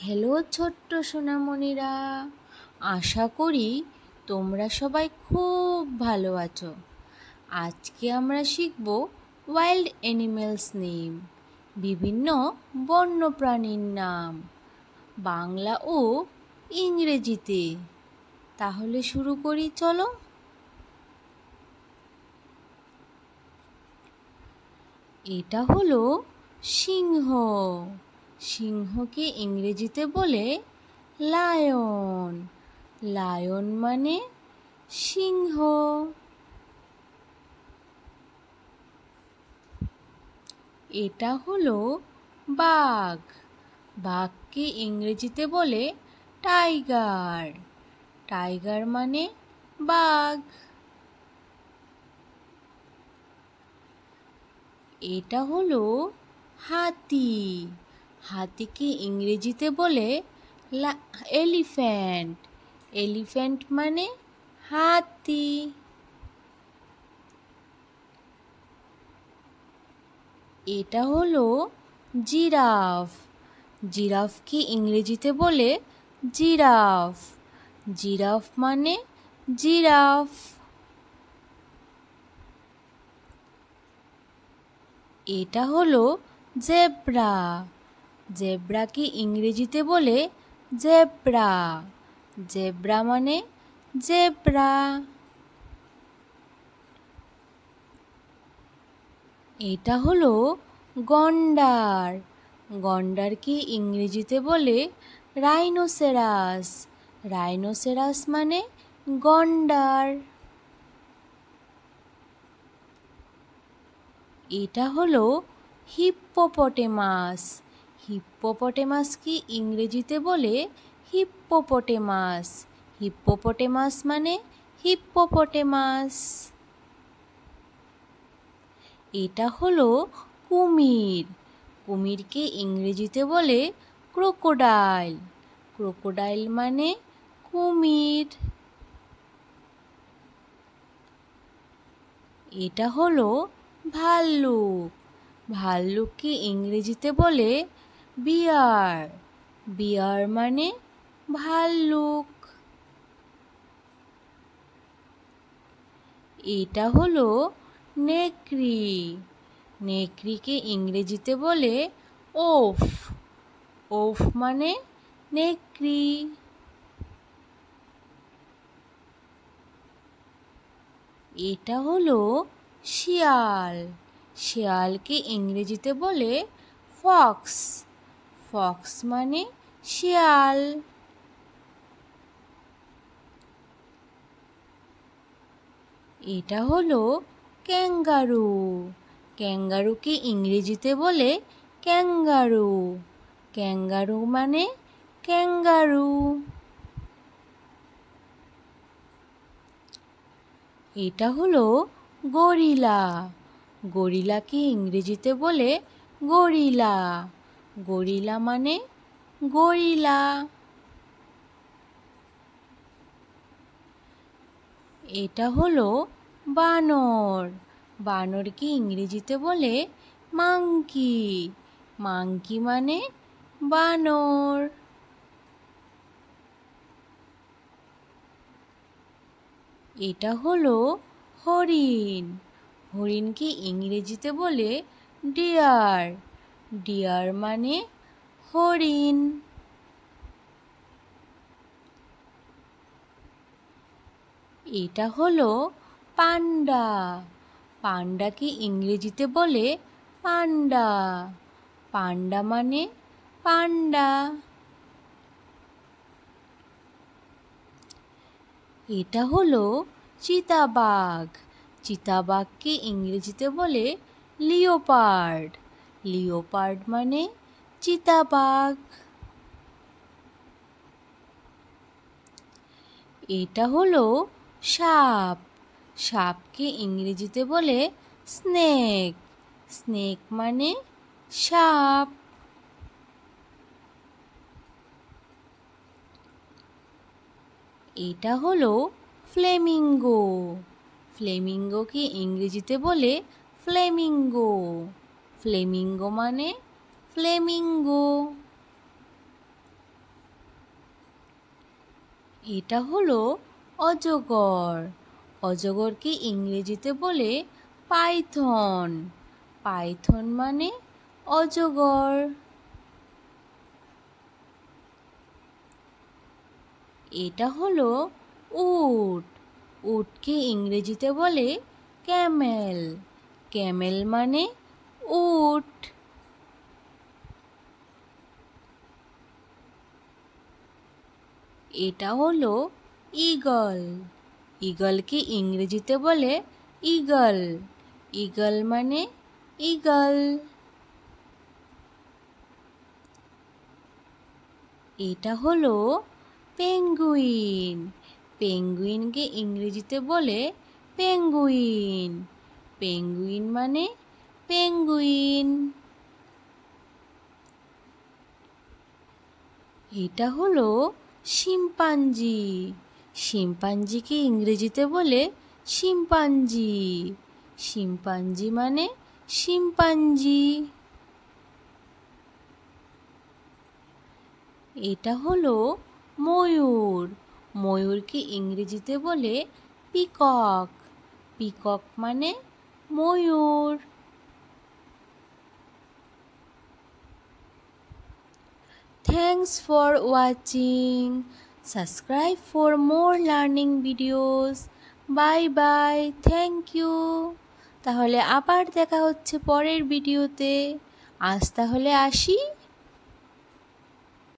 Hello ছোট্ট সোনামণিরা, আশা করি তোমরা সবাই খুব ভালো আছো। আজকে আমরা শিখব ওয়াইল্ড অ্যানিমেলস নেম, বিভিন্ন বন্যপ্রাণীর নাম, বাংলা ও ইংরেজিতে। তাহলে শুরু করি, চলো। এটা হলো সিংহ। সিংহকে ইংরেজিতে বলে লায়ন। লায়ন মানে সিংহ। এটা হলো বাঘ। বাঘকে ইংরেজিতে বলে টাইগার। টাইগার মানে বাঘ। এটা হলো হাতি। হাতিকে ইংরেজিতে বলে এলিফ্যান্ট। এলিফ্যান্ট মানে হাতি। এটা হলো জিরাফ। জিরাফকে ইংরেজিতে বলে জিরাফ। জিরাফ মানে জিরাফ। এটা হলো জেব্রা। জেব্রাকে ইংরেজিতে বলে জেব্রা। জেব্রা মানে জেব্রা। এটা হলো গন্ডার। গন্ডারকে ইংরেজিতে বলে রাইনোসেরাস। রাইনোসেরাস মানে গন্ডার। এটা হলো হিপ্পোপটেমাস। হিপ্পোপটেমাসকে ইংরেজিতে বলে হিপ্পোপটেমাস। হিপ্পোপটেমাস মানে হিপ্পোপটেমাস। এটা হলো কুমির। কুমিরকে ইংরেজিতে বলে ক্রোকোডাইল। ক্রোকোডাইল মানে কুমির। এটা হলো ভাল্লুক। ভাল্লুককে ইংরেজিতে বলে বিয়ার। বিয়ার মানে ভাল্লুক। এটা হলো নেকড়ি। নেকড়িকে ইংরেজিতে বলে ওফ। ওফ মানে নেকড়ি। এটা হলো শিয়াল। শিয়ালকে ইংরেজিতে বলে ফক্স। ফক্স মানে শিয়াল। এটা হলো ক্যাঙ্গারু। ক্যাঙ্গারুকে ইংরেজিতে বলে ক্যাঙ্গারু। ক্যাঙ্গারু মানে ক্যাঙ্গারু। এটা হলো গরিলা। গরিলাকে ইংরেজিতে বলে গরিলা। গরিলা মানে গরিলা। এটা হলো বানর। বানরকে ইংরেজিতে বলে মাংকি। মাংকি মানে বানর। এটা হলো হরিণ। হরিণকে ইংরেজিতে বলে ডিয়ার। ডিয়ার মানে হরিণ। এটা হলো পান্ডা। পান্ডাকে ইংরেজিতে বলে পান্ডা। পান্ডা মানে পান্ডা। এটা হলো চিতাবাঘ। চিতাবাঘকে ইংরেজিতে বলে লিওপার্ড। লিওপার্ড মানে চিতাবাঘ। এটা হলো সাপ। সাপকে ইংরেজিতে বলে স্নেক। স্নেক মানে সাপ। এটা হলো ফ্লেমিঙ্গো। ফ্লেমিঙ্গোকে ইংরেজিতে বলে ফ্লেমিঙ্গো। ফ্লেমিঙ্গো মানে ফ্লেমিঙ্গো। এটা হলো অজগর। অজগরকে ইংরেজিতে বলে পাইথন। পাইথন মানে অজগর। এটা হলো উট। উটকে ইংরেজিতে বলে ক্যামেল। ক্যামেল মানে উট। এটা হলো ঈগল। ঈগলকে ইংরেজিতে বলে ঈগল। ঈগল মানে ঈগল। এটা হলো পেঙ্গুইন। পেঙ্গুইনকে ইংরেজিতে বলে পেঙ্গুইন। পেঙ্গুইন মানে পেঙ্গুইন। এটা হলো শিম্পাঞ্জি। শিম্পাঞ্জিকে ইংরেজিতে বলে শিম্পাঞ্জি। শিম্পাঞ্জি মানে শিম্পাঞ্জি। এটা হলো ময়ূর। ময়ূরকে ইংরেজিতে বলে পিকক। পিকক মানে ময়ূর। Thanks for watching. Subscribe for more learning videos. Bye bye. Thank you. তাহলে আবার দেখা হচ্ছে পরের ভিডিওতে। আজ তাহলে আসি।